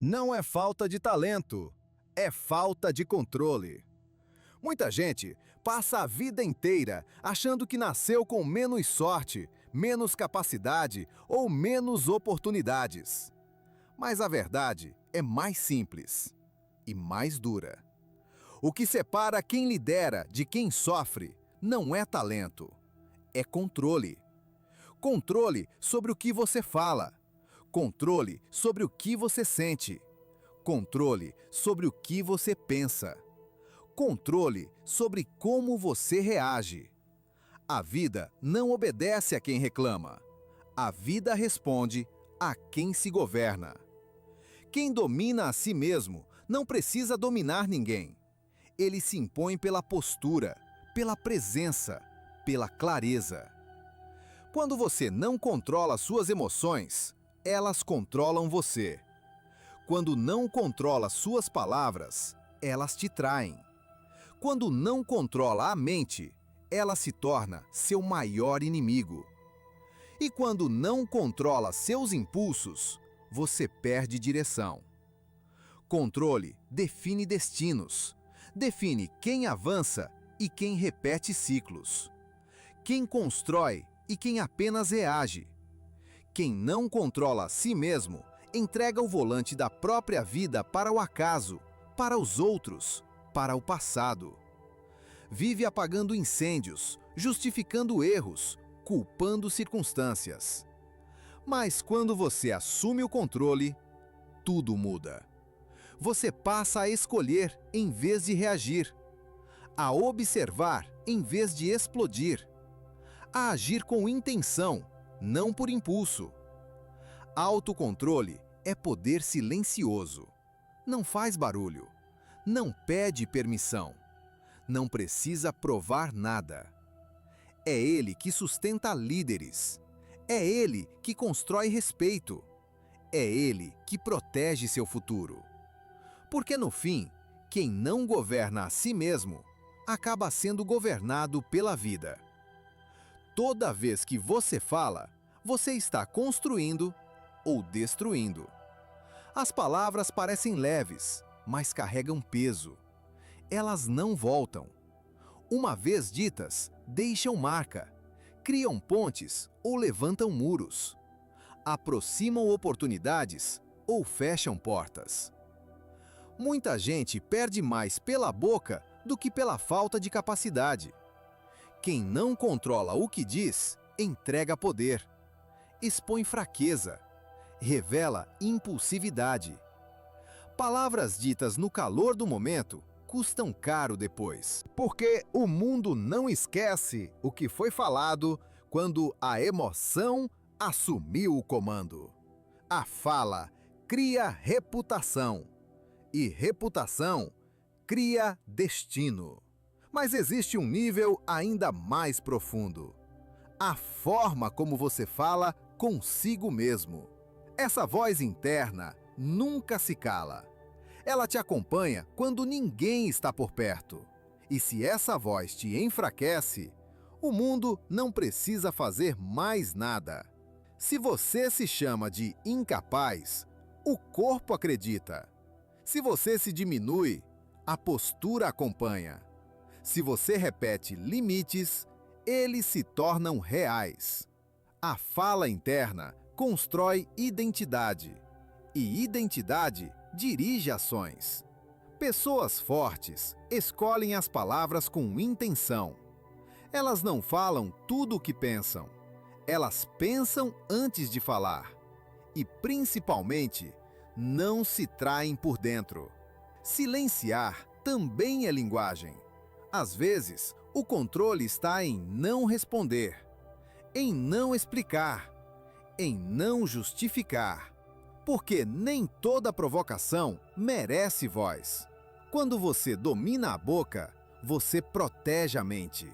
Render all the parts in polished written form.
Não é falta de talento, é falta de controle. Muita gente passa a vida inteira achando que nasceu com menos sorte, menos capacidade ou menos oportunidades. Mas a verdade é mais simples e mais dura. O que separa quem lidera de quem sofre não é talento, é controle. Controle sobre o que você fala. Controle sobre o que você sente. Controle sobre o que você pensa. Controle sobre como você reage. A vida não obedece a quem reclama. A vida responde a quem se governa. Quem domina a si mesmo não precisa dominar ninguém. Ele se impõe pela postura, pela presença, pela clareza. Quando você não controla suas emoções, elas controlam você. Quando não controla suas palavras, elas te traem. Quando não controla a mente, ela se torna seu maior inimigo. E quando não controla seus impulsos, você perde direção. Controle define destinos, define quem avança e quem repete ciclos. Quem constrói e quem apenas reage. Quem não controla a si mesmo, entrega o volante da própria vida para o acaso, para os outros, para o passado. Vive apagando incêndios, justificando erros, culpando circunstâncias. Mas quando você assume o controle, tudo muda. Você passa a escolher em vez de reagir, a observar em vez de explodir, a agir com intenção, não por impulso. Autocontrole é poder silencioso. Não faz barulho. Não pede permissão. Não precisa provar nada. É ele que sustenta líderes. É ele que constrói respeito. É ele que protege seu futuro. Porque no fim, quem não governa a si mesmo, acaba sendo governado pela vida. Toda vez que você fala, você está construindo ou destruindo. As palavras parecem leves, mas carregam peso. Elas não voltam. Uma vez ditas, deixam marca, criam pontes ou levantam muros, aproximam oportunidades ou fecham portas. Muita gente perde mais pela boca do que pela falta de capacidade. Quem não controla o que diz, entrega poder, expõe fraqueza, revela impulsividade. Palavras ditas no calor do momento custam caro depois. Porque o mundo não esquece o que foi falado quando a emoção assumiu o comando. A fala cria reputação e reputação cria destino. Mas existe um nível ainda mais profundo. A forma como você fala consigo mesmo. Essa voz interna nunca se cala. Ela te acompanha quando ninguém está por perto. E se essa voz te enfraquece, o mundo não precisa fazer mais nada. Se você se chama de incapaz, o corpo acredita. Se você se diminui, a postura acompanha. Se você repete limites, eles se tornam reais. A fala interna constrói identidade. E identidade dirige ações. Pessoas fortes escolhem as palavras com intenção. Elas não falam tudo o que pensam. Elas pensam antes de falar. E, principalmente, não se traem por dentro. Silenciar também é linguagem. Às vezes, o controle está em não responder, em não explicar, em não justificar. Porque nem toda provocação merece voz. Quando você domina a boca, você protege a mente.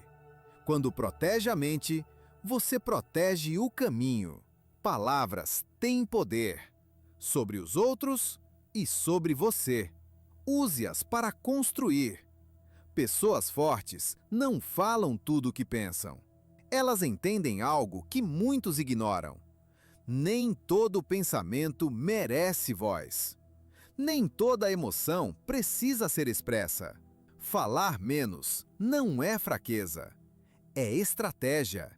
Quando protege a mente, você protege o caminho. Palavras têm poder sobre os outros e sobre você. Use-as para construir. Pessoas fortes não falam tudo o que pensam. Elas entendem algo que muitos ignoram. Nem todo pensamento merece voz. Nem toda emoção precisa ser expressa. Falar menos não é fraqueza. É estratégia.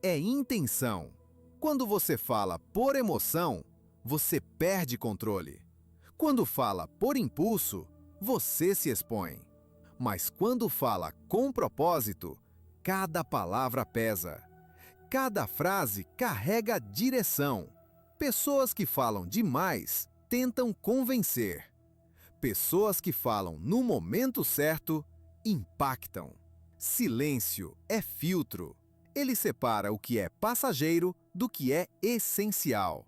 É intenção. Quando você fala por emoção, você perde controle. Quando fala por impulso, você se expõe. Mas quando fala com propósito, cada palavra pesa. Cada frase carrega direção. Pessoas que falam demais tentam convencer. Pessoas que falam no momento certo impactam. Silêncio é filtro. Ele separa o que é passageiro do que é essencial.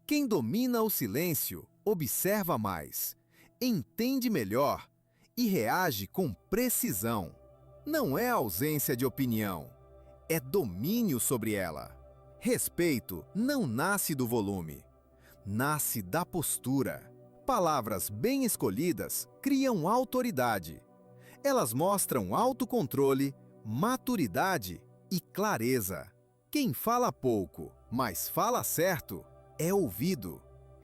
Quem domina o silêncio observa mais, entende melhor e reage com precisão. Não é ausência de opinião, é domínio sobre ela. Respeito não nasce do volume, nasce da postura. Palavras bem escolhidas criam autoridade. Elas mostram autocontrole, maturidade e clareza. Quem fala pouco, mas fala certo, é ouvido.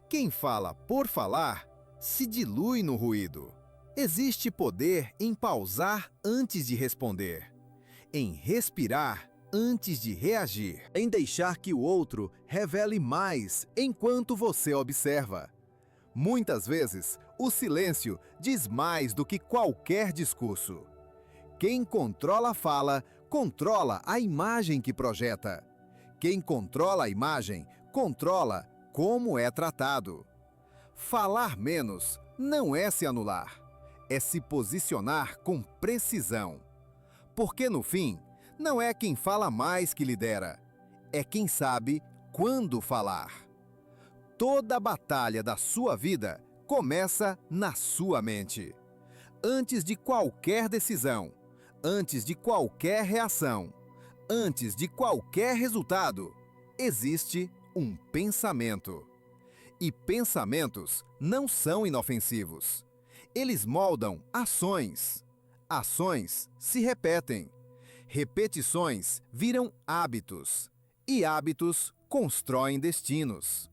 Quem fala por falar, se dilui no ruído. Existe poder em pausar antes de responder, em respirar antes de reagir, em deixar que o outro revele mais enquanto você observa. Muitas vezes, o silêncio diz mais do que qualquer discurso. Quem controla a fala, controla a imagem que projeta. Quem controla a imagem, controla como é tratado. Falar menos não é se anular, é se posicionar com precisão. Porque, no fim, não é quem fala mais que lidera, é quem sabe quando falar. Toda a batalha da sua vida começa na sua mente. Antes de qualquer decisão, antes de qualquer reação, antes de qualquer resultado, existe um pensamento. E pensamentos não são inofensivos. Eles moldam ações. Ações se repetem. Repetições viram hábitos. E hábitos constroem destinos.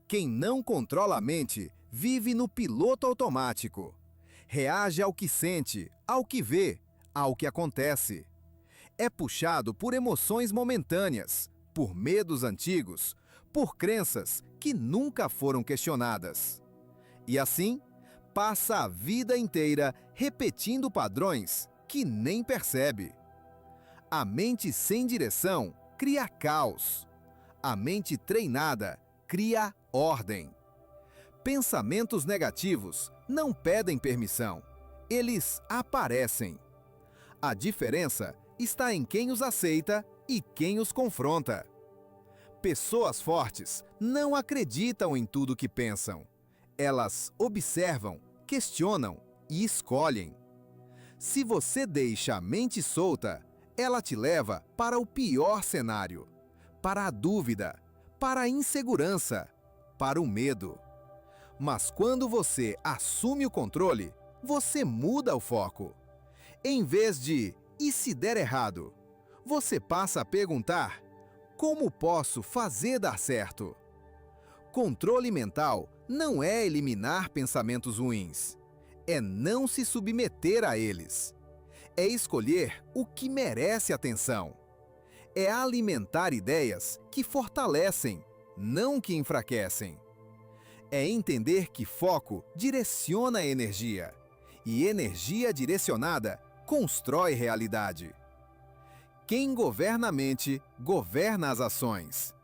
Quem não controla a mente vive no piloto automático. Reage ao que sente, ao que vê, ao que acontece. É puxado por emoções momentâneas, por medos antigos, por crenças que nunca foram questionadas. E assim, passa a vida inteira repetindo padrões que nem percebe. A mente sem direção cria caos. A mente treinada cria ordem. Pensamentos negativos não pedem permissão, eles aparecem. A diferença está em quem os aceita e quem os confronta. Pessoas fortes não acreditam em tudo que pensam. Elas observam, questionam e escolhem. Se você deixa a mente solta, ela te leva para o pior cenário, para a dúvida, para a insegurança, para o medo. Mas quando você assume o controle, você muda o foco. Em vez de "e se der errado?", você passa a perguntar: como posso fazer dar certo? Controle mental não é eliminar pensamentos ruins, é não se submeter a eles. É escolher o que merece atenção. É alimentar ideias que fortalecem, não que enfraquecem. É entender que foco direciona a energia, e energia direcionada constrói realidade. Quem governa a mente, governa as ações.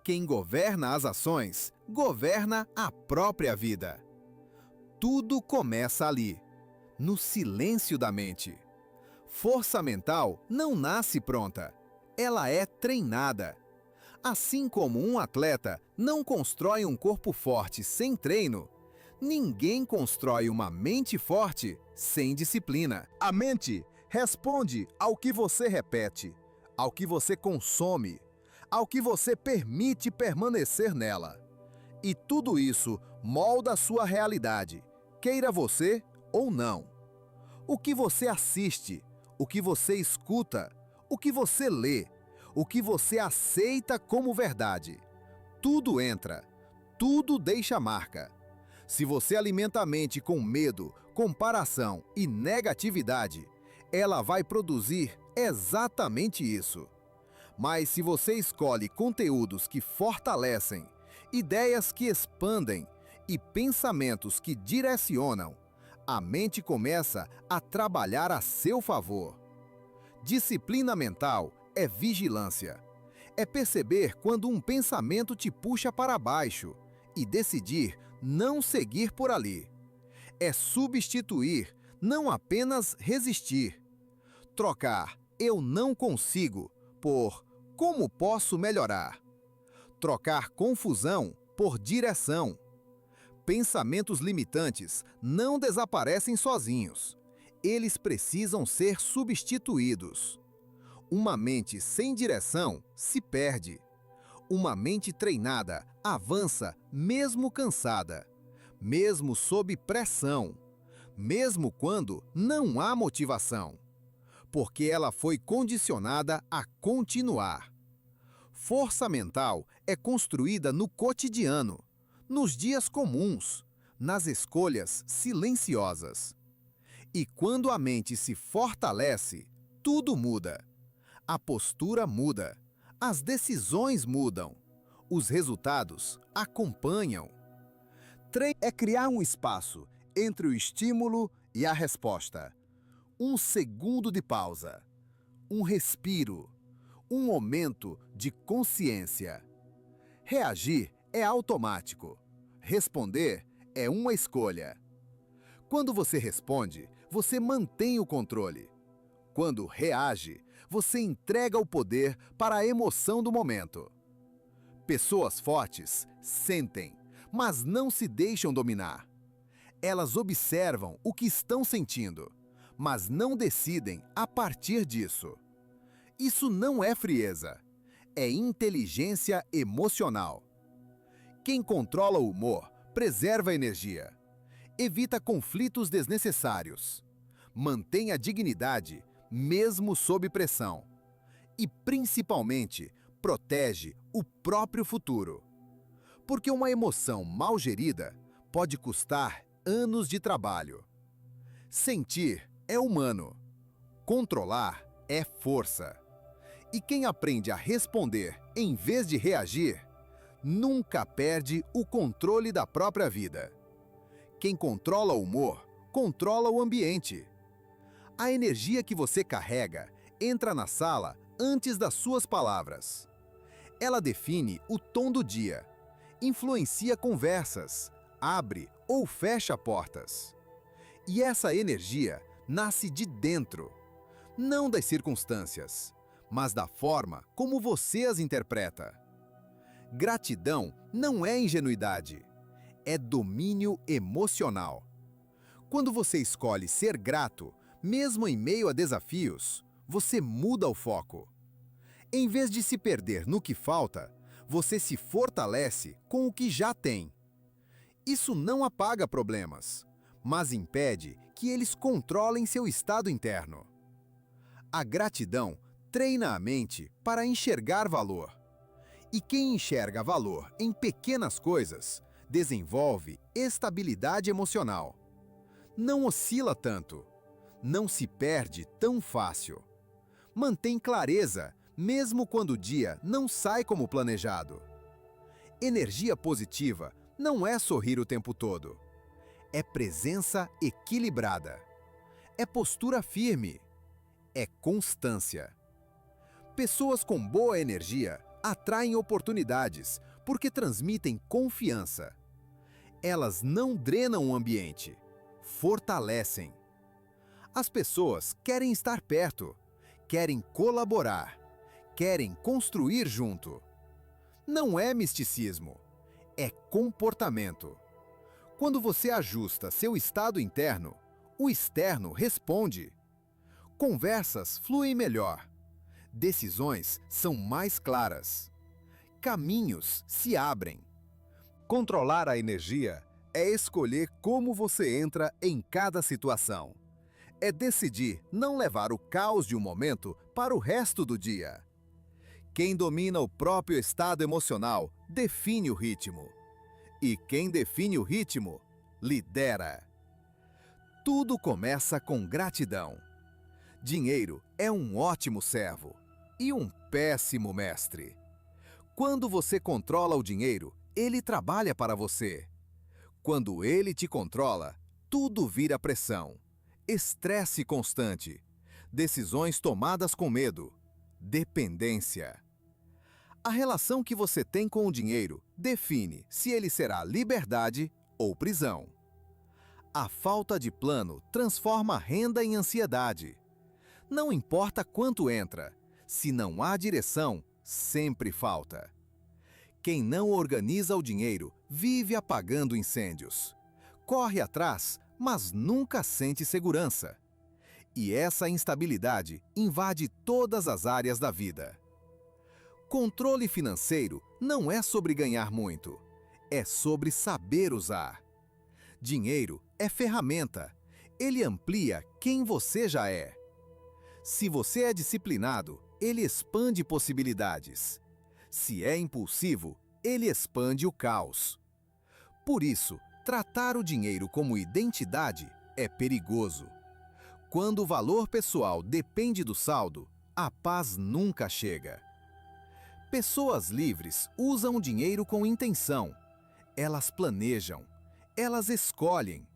Quem governa as ações, governa a própria vida. Tudo começa ali, no silêncio da mente. Força mental não nasce pronta, ela é treinada. Assim como um atleta não constrói um corpo forte sem treino, ninguém constrói uma mente forte sem disciplina. A mente responde ao que você repete, ao que você consome, ao que você permite permanecer nela. E tudo isso molda a sua realidade, queira você ou não. O que você assiste, o que você escuta, o que você lê, o que você aceita como verdade. Tudo entra, tudo deixa marca. Se você alimenta a mente com medo, comparação e negatividade, ela vai produzir exatamente isso. Mas se você escolhe conteúdos que fortalecem, ideias que expandem e pensamentos que direcionam, a mente começa a trabalhar a seu favor. Disciplina mental é vigilância. É perceber quando um pensamento te puxa para baixo e decidir não seguir por ali. É substituir, não apenas resistir. Trocar "eu não consigo" por "como posso melhorar". Trocar confusão por direção. Pensamentos limitantes não desaparecem sozinhos. Eles precisam ser substituídos. Uma mente sem direção se perde. Uma mente treinada avança mesmo cansada, mesmo sob pressão, mesmo quando não há motivação, porque ela foi condicionada a continuar. Força mental é construída no cotidiano, nos dias comuns, nas escolhas silenciosas. E quando a mente se fortalece, tudo muda. A postura muda, as decisões mudam, os resultados acompanham. Treino é criar um espaço entre o estímulo e a resposta. Um segundo de pausa, um respiro, um momento de consciência. Reagir é automático. Responder é uma escolha. Quando você responde, você mantém o controle. Quando reage, você entrega o poder para a emoção do momento. Pessoas fortes sentem, mas não se deixam dominar. Elas observam o que estão sentindo, mas não decidem a partir disso. Isso não é frieza, é inteligência emocional. Quem controla o humor preserva a energia, evita conflitos desnecessários, mantém a dignidade mesmo sob pressão e, principalmente, protege o próprio futuro. Porque uma emoção mal gerida pode custar anos de trabalho. Sentir é humano, controlar é força. E quem aprende a responder em vez de reagir, nunca perde o controle da própria vida. Quem controla o humor, controla o ambiente. A energia que você carrega entra na sala antes das suas palavras. Ela define o tom do dia, influencia conversas, abre ou fecha portas. E essa energia nasce de dentro, não das circunstâncias, mas da forma como você as interpreta. Gratidão não é ingenuidade, é domínio emocional. Quando você escolhe ser grato, mesmo em meio a desafios, você muda o foco. Em vez de se perder no que falta, você se fortalece com o que já tem. Isso não apaga problemas, mas impede que eles controlem seu estado interno. A gratidão treina a mente para enxergar valor. E quem enxerga valor em pequenas coisas, desenvolve estabilidade emocional. Não oscila tanto. Não se perde tão fácil. Mantém clareza, mesmo quando o dia não sai como planejado. Energia positiva não é sorrir o tempo todo. É presença equilibrada. É postura firme. É constância. Pessoas com boa energia atraem oportunidades porque transmitem confiança. Elas não drenam o ambiente, fortalecem. As pessoas querem estar perto, querem colaborar, querem construir junto. Não é misticismo, é comportamento. Quando você ajusta seu estado interno, o externo responde. Conversas fluem melhor. Decisões são mais claras. Caminhos se abrem. Controlar a energia é escolher como você entra em cada situação. É decidir não levar o caos de um momento para o resto do dia. Quem domina o próprio estado emocional define o ritmo. E quem define o ritmo lidera. Tudo começa com gratidão. Dinheiro é um ótimo servo e um péssimo mestre. Quando você controla o dinheiro, ele trabalha para você. Quando ele te controla, tudo vira pressão, estresse constante, decisões tomadas com medo, dependência. A relação que você tem com o dinheiro define se ele será liberdade ou prisão. A falta de plano transforma renda em ansiedade. Não importa quanto entra, se não há direção, sempre falta. Quem não organiza o dinheiro vive apagando incêndios. Corre atrás, mas nunca sente segurança. E essa instabilidade invade todas as áreas da vida. Controle financeiro não é sobre ganhar muito, é sobre saber usar. Dinheiro é ferramenta, ele amplia quem você já é. Se você é disciplinado, ele expande possibilidades. Se é impulsivo, ele expande o caos. Por isso, tratar o dinheiro como identidade é perigoso. Quando o valor pessoal depende do saldo, a paz nunca chega. Pessoas livres usam o dinheiro com intenção. Elas planejam, elas escolhem.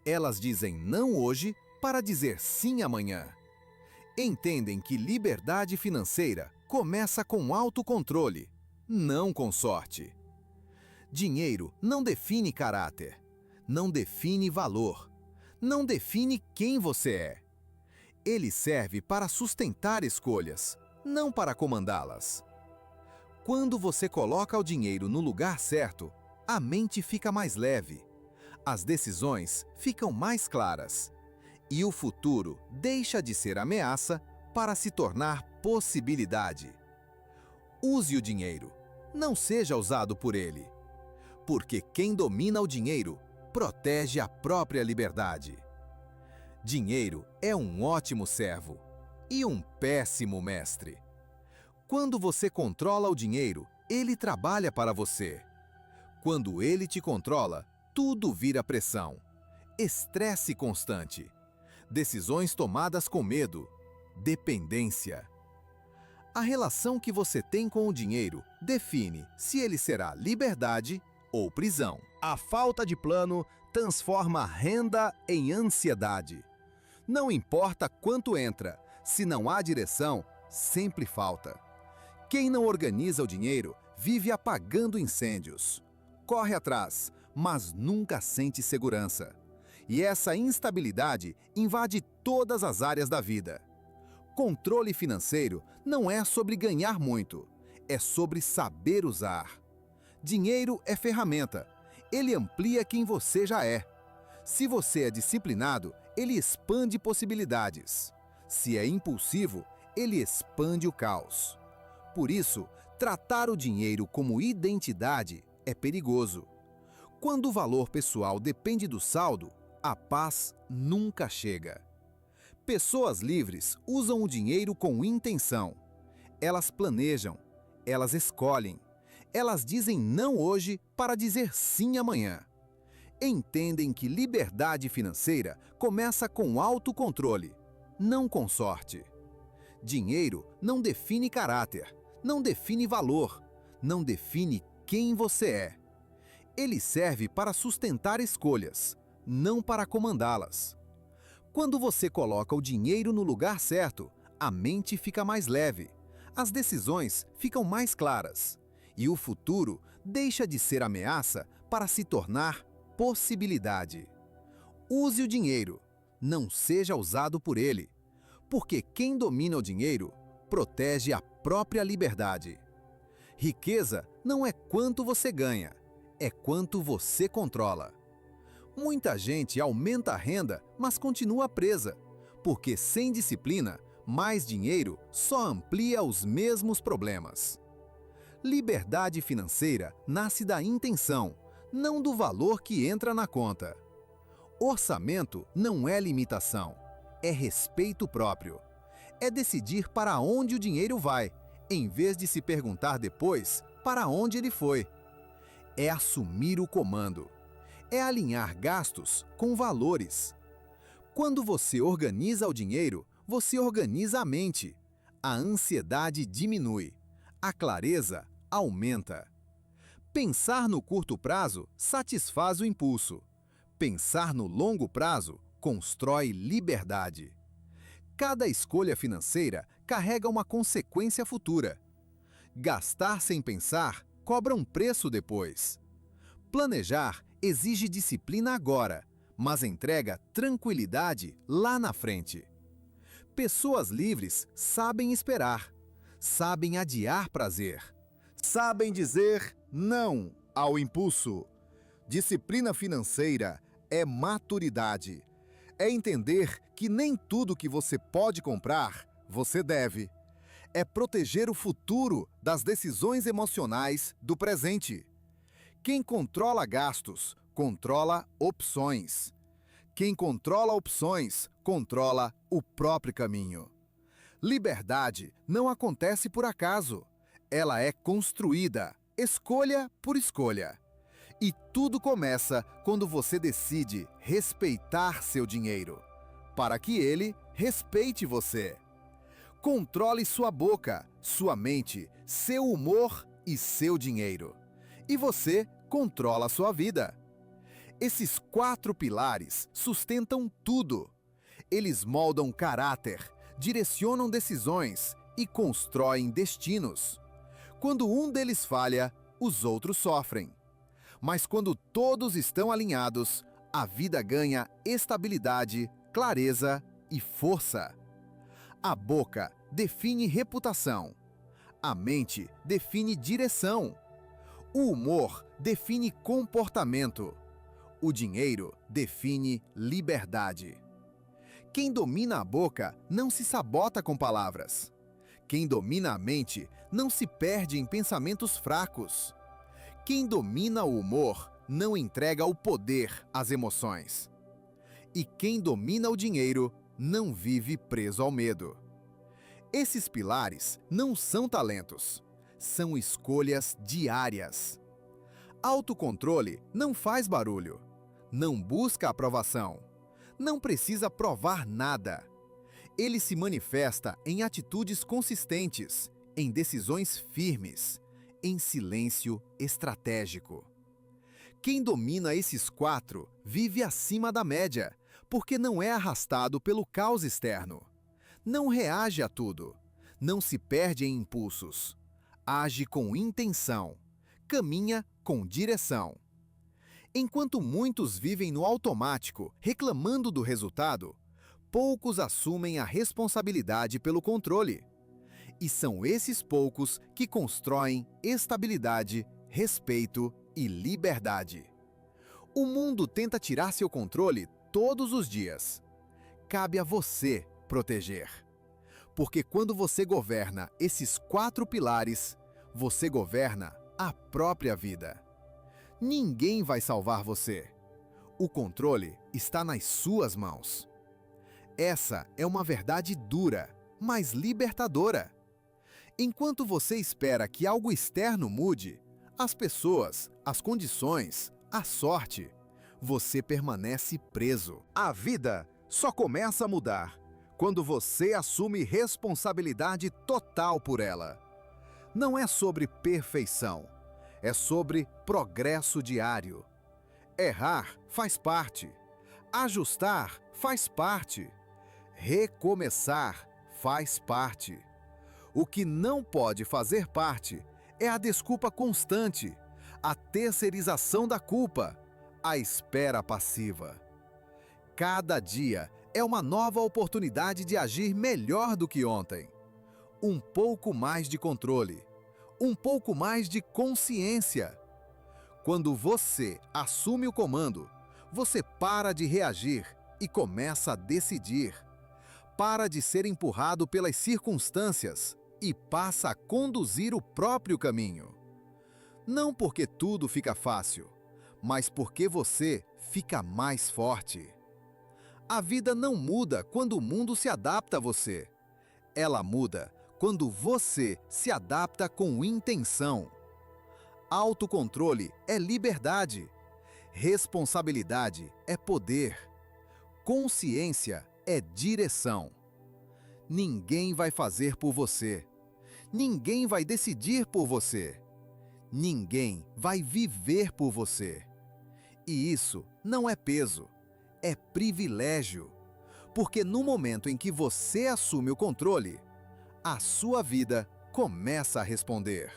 Elas dizem não hoje para dizer sim amanhã. Entendem que liberdade financeira começa com autocontrole, não com sorte. Dinheiro não define caráter, não define valor, não define quem você é. Ele serve para sustentar escolhas, não para comandá-las. Quando você coloca o dinheiro no lugar certo, a mente fica mais leve, as decisões ficam mais claras e o futuro deixa de ser ameaça para se tornar possibilidade. Use o dinheiro, não seja usado por ele, porque quem domina o dinheiro protege a própria liberdade. Dinheiro é um ótimo servo e um péssimo mestre. Quando você controla o dinheiro, ele trabalha para você. Quando ele te controla, tudo vira pressão, estresse constante, decisões tomadas com medo, dependência. A relação que você tem com o dinheiro define se ele será liberdade ou prisão. A falta de plano transforma renda em ansiedade. Não importa quanto entra, se não há direção, sempre falta. Quem não organiza o dinheiro vive apagando incêndios. Corre atrás, mas nunca sente segurança. E essa instabilidade invade todas as áreas da vida. Controle financeiro não é sobre ganhar muito, é sobre saber usar. Dinheiro é ferramenta, ele amplia quem você já é. Se você é disciplinado, ele expande possibilidades. Se é impulsivo, ele expande o caos. Por isso, tratar o dinheiro como identidade é perigoso. Quando o valor pessoal depende do saldo, a paz nunca chega. Pessoas livres usam o dinheiro com intenção. Elas planejam, elas escolhem. Elas dizem não hoje para dizer sim amanhã. Entendem que liberdade financeira começa com autocontrole, não com sorte. Dinheiro não define caráter, não define valor, não define quem você é. Ele serve para sustentar escolhas, não para comandá-las. Quando você coloca o dinheiro no lugar certo, a mente fica mais leve, as decisões ficam mais claras e o futuro deixa de ser ameaça para se tornar possibilidade. Use o dinheiro, não seja usado por ele, porque quem domina o dinheiro protege a própria liberdade. Riqueza não é quanto você ganha, é quanto você controla. Muita gente aumenta a renda, mas continua presa, porque sem disciplina, mais dinheiro só amplia os mesmos problemas. Liberdade financeira nasce da intenção, não do valor que entra na conta. Orçamento não é limitação, é respeito próprio. É decidir para onde o dinheiro vai, em vez de se perguntar depois para onde ele foi. É assumir o comando. é alinhar gastos com valores. Quando você organiza o dinheiro, você organiza a mente. A ansiedade diminui. A clareza aumenta. Pensar no curto prazo satisfaz o impulso. Pensar no longo prazo constrói liberdade. Cada escolha financeira carrega uma consequência futura. Gastar sem pensar cobra um preço depois. Planejar exige disciplina agora, mas entrega tranquilidade lá na frente. Pessoas livres sabem esperar, sabem adiar prazer, sabem dizer não ao impulso. Disciplina financeira é maturidade. É entender que nem tudo que você pode comprar, você deve. É proteger o futuro das decisões emocionais do presente. Quem controla gastos, controla opções. Quem controla opções, controla o próprio caminho. Liberdade não acontece por acaso. Ela é construída, escolha por escolha. E tudo começa quando você decide respeitar seu dinheiro, para que ele respeite você. Controle sua boca, sua mente, seu humor e seu dinheiro. E você controla sua vida. Esses 4 pilares sustentam tudo. Eles moldam caráter, direcionam decisões e constroem destinos. Quando um deles falha, os outros sofrem. Mas quando todos estão alinhados, a vida ganha estabilidade, clareza e força. A boca define reputação. A mente define direção. O humor define comportamento. O dinheiro define liberdade. Quem domina a boca não se sabota com palavras. Quem domina a mente não se perde em pensamentos fracos. Quem domina o humor não entrega o poder às emoções. E quem domina o dinheiro não vive preso ao medo. Esses pilares não são talentos, são escolhas diárias. Autocontrole não faz barulho, não busca aprovação, não precisa provar nada. Ele se manifesta em atitudes consistentes, em decisões firmes, em silêncio estratégico. Quem domina esses 4 vive acima da média, porque não é arrastado pelo caos externo. Não reage a tudo, não se perde em impulsos. Age com intenção, caminha com direção. Enquanto muitos vivem no automático, reclamando do resultado, poucos assumem a responsabilidade pelo controle. E são esses poucos que constroem estabilidade, respeito e liberdade. O mundo tenta tirar seu controle todos os dias. Cabe a você proteger. Porque quando você governa esses 4 pilares, você governa a própria vida. Ninguém vai salvar você. O controle está nas suas mãos. Essa é uma verdade dura, mas libertadora. Enquanto você espera que algo externo mude, as pessoas, as condições, a sorte, você permanece preso. A vida só começa a mudar quando você assume responsabilidade total por ela. Não é sobre perfeição, é sobre progresso diário. Errar faz parte, ajustar faz parte, recomeçar faz parte. O que não pode fazer parte é a desculpa constante, a terceirização da culpa, a espera passiva. Cada dia é uma nova oportunidade de agir melhor do que ontem. Um pouco mais de controle, um pouco mais de consciência. Quando você assume o comando, você para de reagir e começa a decidir. Para de ser empurrado pelas circunstâncias e passa a conduzir o próprio caminho. Não porque tudo fica fácil, mas porque você fica mais forte. A vida não muda quando o mundo se adapta a você. Ela muda quando você se adapta com intenção. Autocontrole é liberdade. Responsabilidade é poder. Consciência é direção. Ninguém vai fazer por você. Ninguém vai decidir por você. Ninguém vai viver por você. E isso não é peso, é privilégio. Porque no momento em que você assume o controle, a sua vida começa a responder.